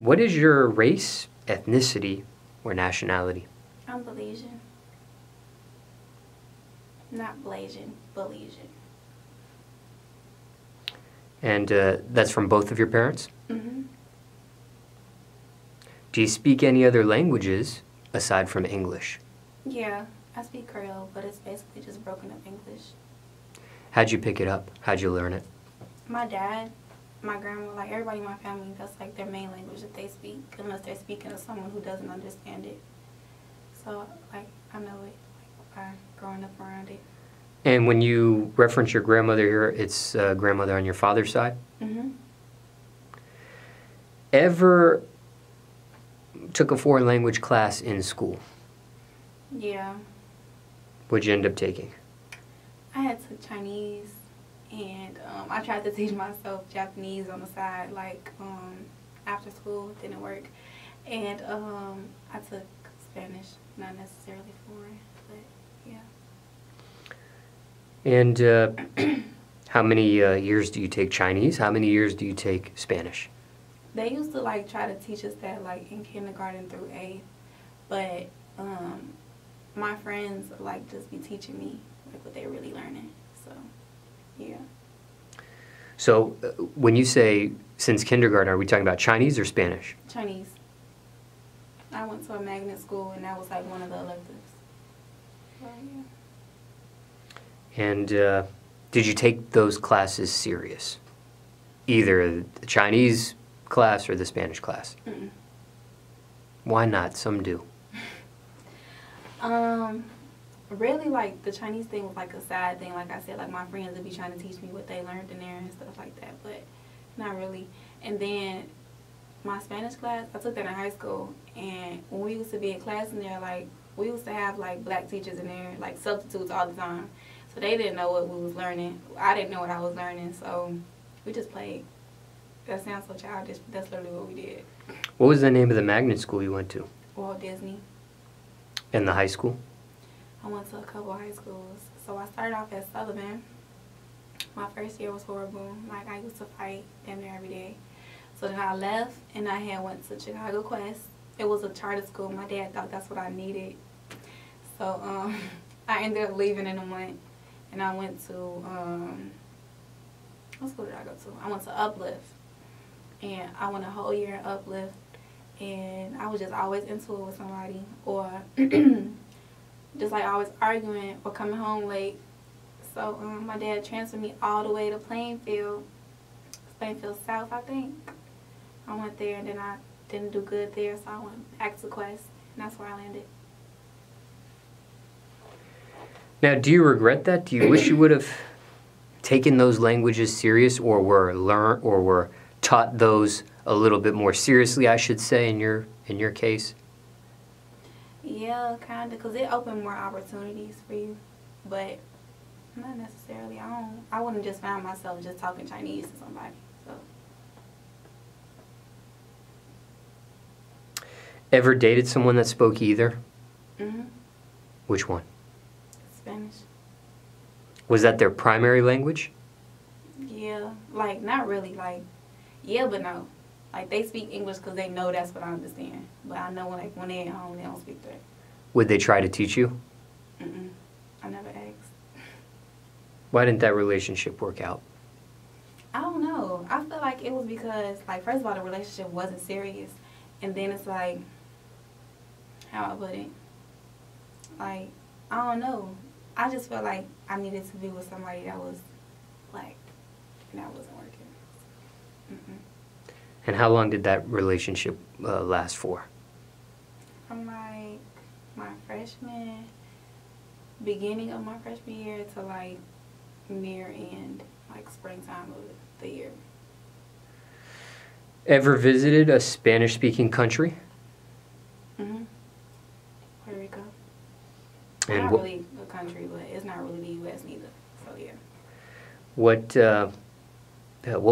What is your race, ethnicity, or nationality? I'm Belizean. Not Blasian, Belizean. And that's from both of your parents? Mm-hmm. Do you speak any other languages aside from English? Yeah, I speak Creole, but it's basically just broken up English. How'd you pick it up? How'd you learn it? My dad, my grandma, like everybody in my family, that's like their main language that they speak, unless they're speaking to someone who doesn't understand it. So, like, I know it, like, by growing up around it. And when you reference your grandmother here, it's grandmother on your father's side? Mm-hmm. Ever took a foreign language class in school? Yeah. What'd you end up taking? I had took Chinese, and I tried to teach myself Japanese on the side, like, after school. It didn't work. And I took Spanish, not necessarily foreign, but yeah. And how many years do you take Chinese? How many years do you take Spanish? They used to like try to teach us that like in kindergarten through 8th, but my friends like just be teaching me like what they're really learning. So, yeah. So when you say since kindergarten, are we talking about Chinese or Spanish? Chinese. I went to a magnet school, and that was like one of the electives. So, yeah. And did you take those classes serious? Either the Chinese class or the Spanish class? Mm-mm. Why not? Some do. Really, like, the Chinese thing was, like, a side thing. Like I said, like, my friends would be trying to teach me what they learned in there and stuff like that, but not really. And then my Spanish class, I took that in high school, and when we used to be in class in there, like, we used to have, like, black teachers in there, like, substitutes all the time. So they didn't know what we was learning. I didn't know what I was learning, so we just played. That sounds so childish, but that's literally what we did. What was the name of the magnet school you went to? Walt Disney. And the high school? I went to a couple high schools. So I started off at Sullivan. My first year was horrible. Like, I used to fight damn near every day. So then I left, and I had went to Chicago Quest. It was a charter school. My dad thought that's what I needed. So I ended up leaving in a month, and I went to, what school did I go to? I went to Uplift. And I went a whole year in Uplift, and I was just always into it with somebody, or just like always arguing or coming home late. So my dad transferred me all the way to Plainfield South, I think. I went there, and then I didn't do good there, so I went back to Quest, and that's where I landed. Now, do you regret that? Do you wish you would have taken those languages serious, or were taught those a little bit more seriously, I should say, in your case? Yeah, kind of, because it opened more opportunities for you, but not necessarily. I wouldn't just find myself just talking Chinese to somebody. So. Ever dated someone that spoke either? Mm-hmm. Which one? Spanish. Was that their primary language? Yeah, like, not really, like, yeah, but no. Like, they speak English because they know that's what I understand. But I know, like, when they're at home, they don't speak that. Would they try to teach you? Mm-mm. I never asked. Why didn't that relationship work out? I don't know. I feel like it was because, like, first of all, the relationship wasn't serious. And then it's like, how I put it? Like, I don't know. I just felt like I needed to be with somebody that was black. And that wasn't working. Mm-mm. And how long did that relationship last for? From like beginning of my freshman year to like near end, like springtime of the year. Ever visited a Spanish-speaking country? Mm-hmm. Puerto Rico. And not really a country, but it's not really the U.S. neither. So yeah. What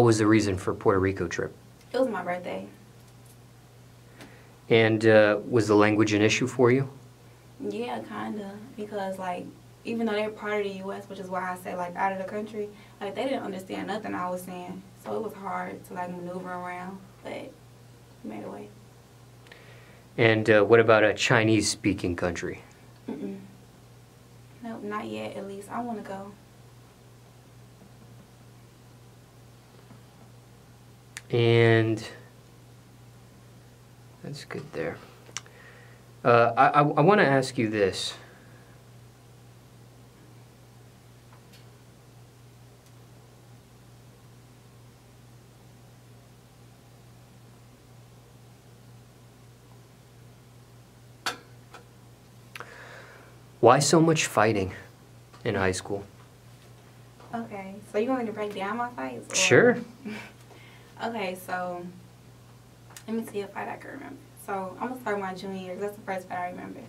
was the reason for Puerto Rico trip? It was my birthday. And was the language an issue for you? Yeah, kind of. Because, like, even though they're part of the U.S., which is why I say, like, out of the country, like, they didn't understand nothing I was saying. So it was hard to, like, maneuver around. But we made a way. And what about a Chinese-speaking country? Mm-mm. Nope, not yet, at least. I want to go. And that's good there. I want to ask you this. Why so much fighting in high school? Okay, so you want me to break down my fights? Or? Sure. Okay, so let me see a fight I can remember. So I'm gonna start my junior year 'cause that's the first fight I remember.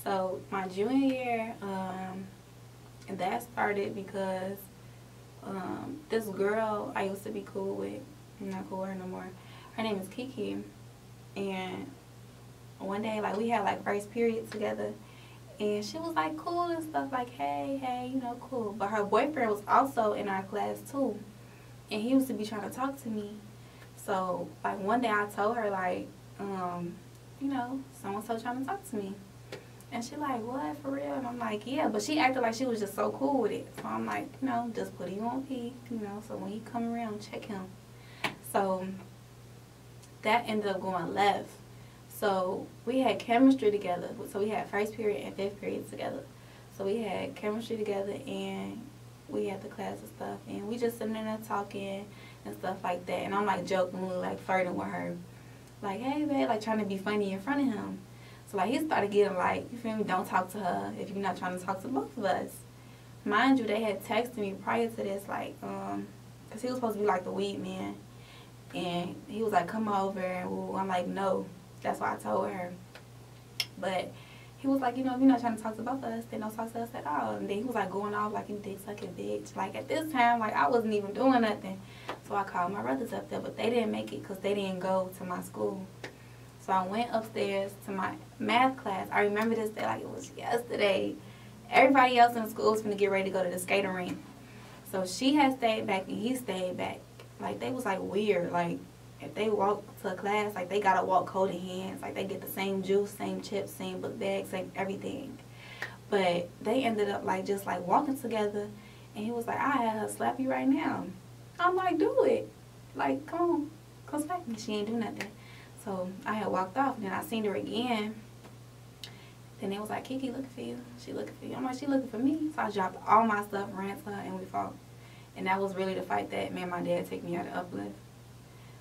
So my junior year, and that started because this girl I used to be cool with, I'm not cool with her no more. Her name is Kiki, and one day like we had like first period together, and she was like cool and stuff like hey, you know, cool. But her boyfriend was also in our class too, and he used to be trying to talk to me. So like one day I told her like, you know, so-and-so trying to talk to me. And she like, what, for real? And I'm like, yeah. But she acted like she was just so cool with it. So I'm like, you know, just put him on P, you know, so when he come around, check him. So that ended up going left. So we had chemistry together. So we had first period and fifth period together. So we had chemistry together and we had the class and stuff. And we just sitting there talking and stuff like that. And I'm like jokingly like flirting with her. Like, hey, babe, like trying to be funny in front of him. So, like, he started getting, like, you feel me, don't talk to her if you're not trying to talk to both of us. Mind you, they had texted me prior to this, like, because he was supposed to be, like, the weed man. And he was like, come over. And I'm like, no. That's why I told her. But he was like, you know, if you're not trying to talk to both of us, then don't talk to us at all. And then he was, like, going off like a dick-sucking bitch. Like, at this time, like, I wasn't even doing nothing. So I called my brothers up there, but they didn't make it because they didn't go to my school. So I went upstairs to my math class. I remember this day like it was yesterday. Everybody else in the school was going to get ready to go to the skating rink. So she had stayed back and he stayed back. Like, they was, like, weird. Like, if they walk to a class, like, they got to walk cold in hands. Like, they get the same juice, same chips, same book bag, same everything. But they ended up, like, just, like, walking together. And he was like, I had her slap you right now. I'm like, do it. Like, come slap me. She ain't do nothing. So I had walked off, and then I seen her again. Then they was like, Kiki looking for you. She looking for you. I'm like, she looking for me. So I dropped all my stuff, ran to her, and we fought. And that was really the fight that made my dad take me out of Uplift.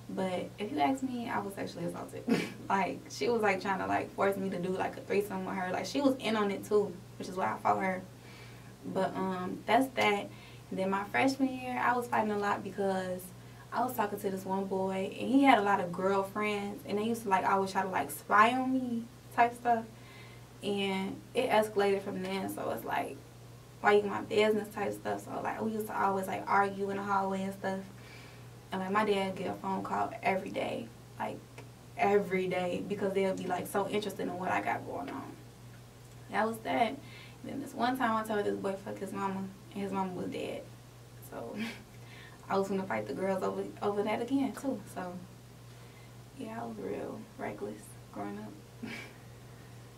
But if you ask me, I was sexually assaulted. Like, she was, like, trying to, like, force me to do, like, a threesome with her. Like, she was in on it, too, which is why I fought her. But that's that. And then my freshman year, I was fighting a lot because I was talking to this one boy, and he had a lot of girlfriends, and they used to, like, always try to, like, spy on me type stuff. And it escalated from then, so it's, like, why you my business type stuff. So, like, we used to always, like, argue in the hallway and stuff. And, like, my dad would get a phone call every day, like, every day, because they would be, like, so interested in what I got going on. That was that. And then this one time I told this boy fuck his mama, and his mama was dead. So I was going to fight the girls over that again, too. So, yeah, I was real reckless growing up.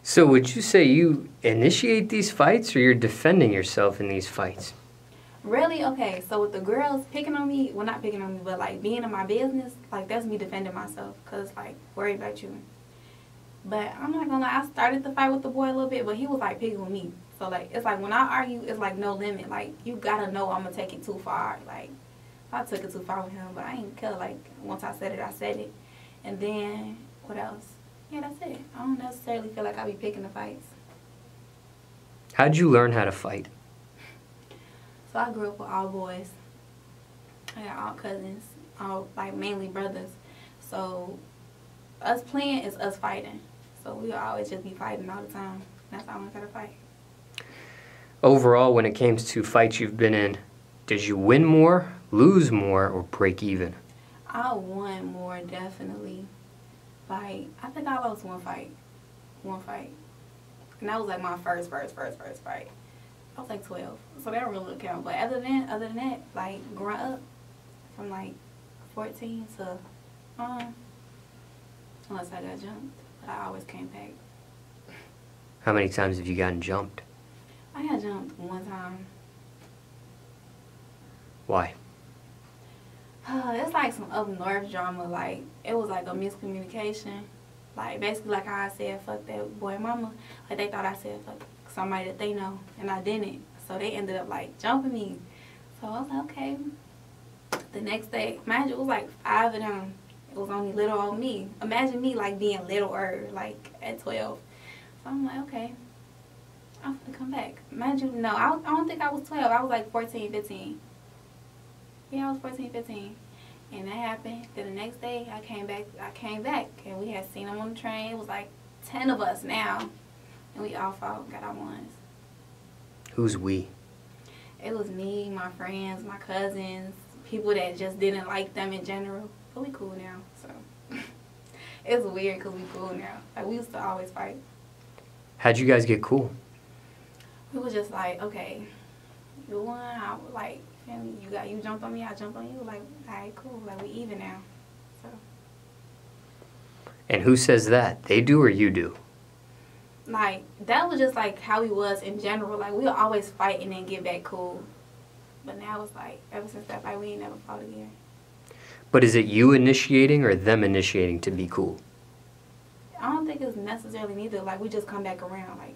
So would you say you initiate these fights or you're defending yourself in these fights? Really? Okay, so with the girls picking on me, well, not picking on me, but, like, being in my business, like, that's me defending myself because, like, worried about you. But I'm not going to lie, I started the fight with the boy a little bit, but he was, like, picking with me. So, like, it's like when I argue, it's, like, no limit. Like, you got to know I'm going to take it too far. Like, I took it too far with him, but I ain't care. Like, once I said it. And then, what else? Yeah, that's it. I don't necessarily feel like I be picking the fights. How'd you learn how to fight? So I grew up with all boys. I got all cousins, all, like, mainly brothers. So us playing is us fighting. So we always just be fighting all the time. That's how I learned how to fight. Overall, when it came to fights you've been in, did you win more, lose more, or break even? I won more, definitely. Like, I think I lost one fight. And that was, like, my first fight. I was, like, 12. So that don't really count. But other than that, like, growing up from, like, 14 to, unless I got jumped. But I always came back. How many times have you gotten jumped? I got jumped one time. Why? It's like some up north drama. Like, it was like a miscommunication. Like, basically, like how I said, fuck that boy mama. Like, they thought I said fuck somebody that they know, and I didn't. So they ended up, like, jumping me. So I was like, okay. The next day, imagine it was like 5 of them. It was only little old me. Imagine me, like, being littler, like, at 12. So I'm like, okay. I'm gonna come back. Imagine, no, I don't think I was 12. I was like 14, 15. Yeah, I was 14, 15. And that happened. Then the next day, I came back, and we had seen them on the train. It was like 10 of us now. And we all fought, got our ones. Who's we? It was me, my friends, my cousins, people that just didn't like them in general. But we cool now, so. It's weird because we cool now. Like, we used to always fight. How'd you guys get cool? We was just like, okay, you won, I was like, you jumped on me, I jumped on you. Like, all right, cool. Like, we even now. So. And who says that? They do or you do? Like, that was just like how we was in general. Like, we would always fight and then get back cool. But now it's like, ever since that fight, we ain't never fought again. But is it you initiating or them initiating to be cool? I don't think it's necessarily neither. Like, we just come back around. Like,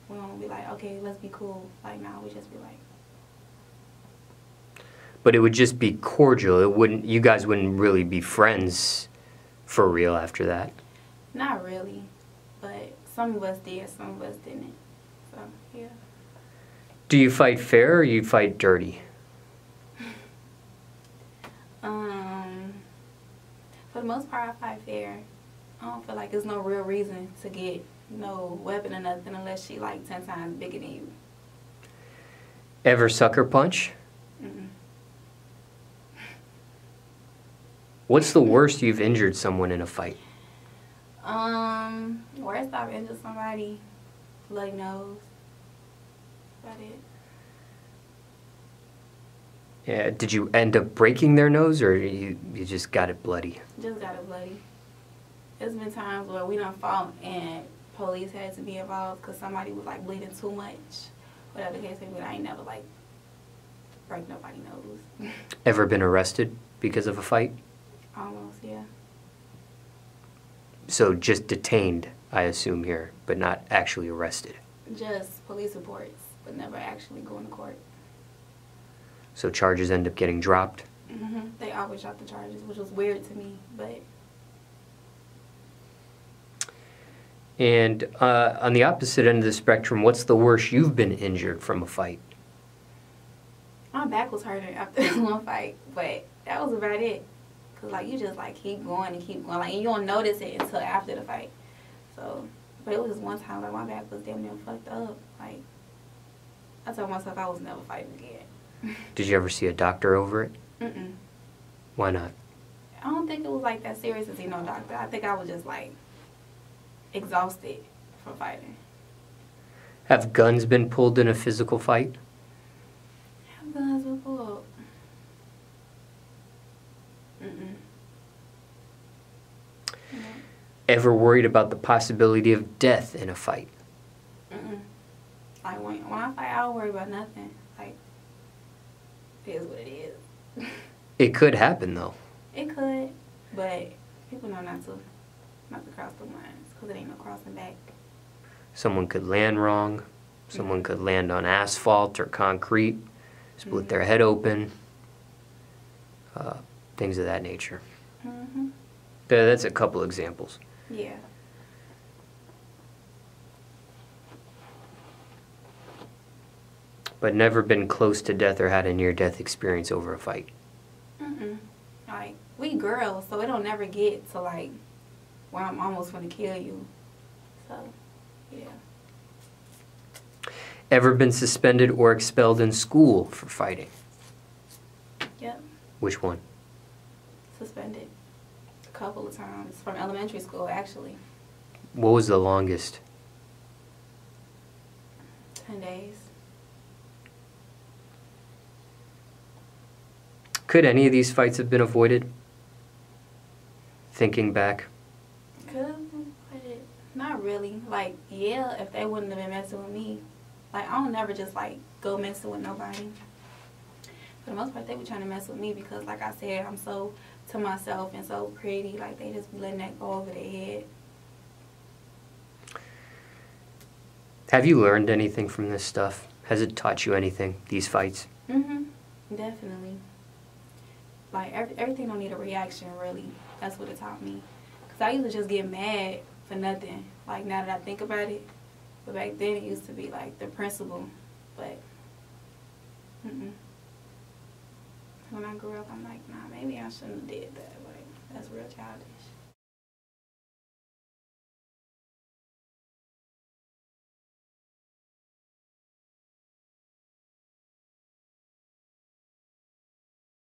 we don't be like, okay, let's be cool. Like, no, we just be like. But it would just be cordial. It wouldn't. You guys wouldn't really be friends for real after that. Not really, but some of us did, some of us didn't. So yeah. Do you fight fair or you fight dirty? For the most part, I fight fair. I don't feel like there's no real reason to get no weapon or nothing unless she like 10 times bigger than you. Ever sucker punch? Mm-mm. What's the worst you've injured someone in a fight? Worst I've injured somebody, bloody nose. About it. Yeah. Did you end up breaking their nose or you just got it bloody? Just got it bloody. There's been times where we done fought and police had to be involved because somebody was like bleeding too much. Whatever the case may be, I ain't never like break nobody's nose. Ever been arrested because of a fight? Almost, yeah. So just detained, I assume here, but not actually arrested. Just police reports, but never actually going to court. So charges end up getting dropped? Mm-hmm. They always drop the charges, which was weird to me, but... And on the opposite end of the spectrum, what's the worst you've been injured from a fight? My back was hurting after this one fight, but that was about it. Because, like, you just, like, keep going and keep going. Like, and you don't notice it until after the fight. So, but it was just one time, like, my back was damn near fucked up. Like, I told myself I was never fighting again. Did you ever see a doctor over it? Mm-mm. Why not? I don't think it was, like, that serious to see no doctor. I think I was just, like, exhausted from fighting. Have guns been pulled in a physical fight? Have guns been pulled? Mm-mm. No. Ever worried about the possibility of death in a fight? Mm-mm. Like, when I fight, I don't worry about nothing. Like, it is what it is. It could happen, though. It could, but people know not to cross the lines because it ain't no crossing back. Someone could land wrong. Someone could land on asphalt or concrete, split their head open, things of that nature. Mm-hmm. That's a couple examples. Yeah. But never been close to death or had a near-death experience over a fight. Mm-mm. Like, we girls, so it don't never get to, like, where I'm almost gonna kill you. So, yeah. Ever been suspended or expelled in school for fighting? Yep. Which one? Suspended. A couple of times. From elementary school, actually. What was the longest? 10 days. Could any of these fights have been avoided? Thinking back. Could Feelings, but not really. Like, yeah, if they wouldn't have been messing with me, like, I don't never just, like, go messing with nobody. For the most part, they be trying to mess with me because, like I said, I'm so to myself and so pretty. Like, they just be letting that go over their head. Have you learned anything from this stuff? Has it taught you anything, these fights? Definitely. Like, everything don't need a reaction, really. That's what it taught me. Because I used to just get mad for nothing. Like, now that I think about it. But back then, it used to be, like, the principle. But, when I grew up, I'm like, nah, maybe I shouldn't have did that. Like, that's real childish.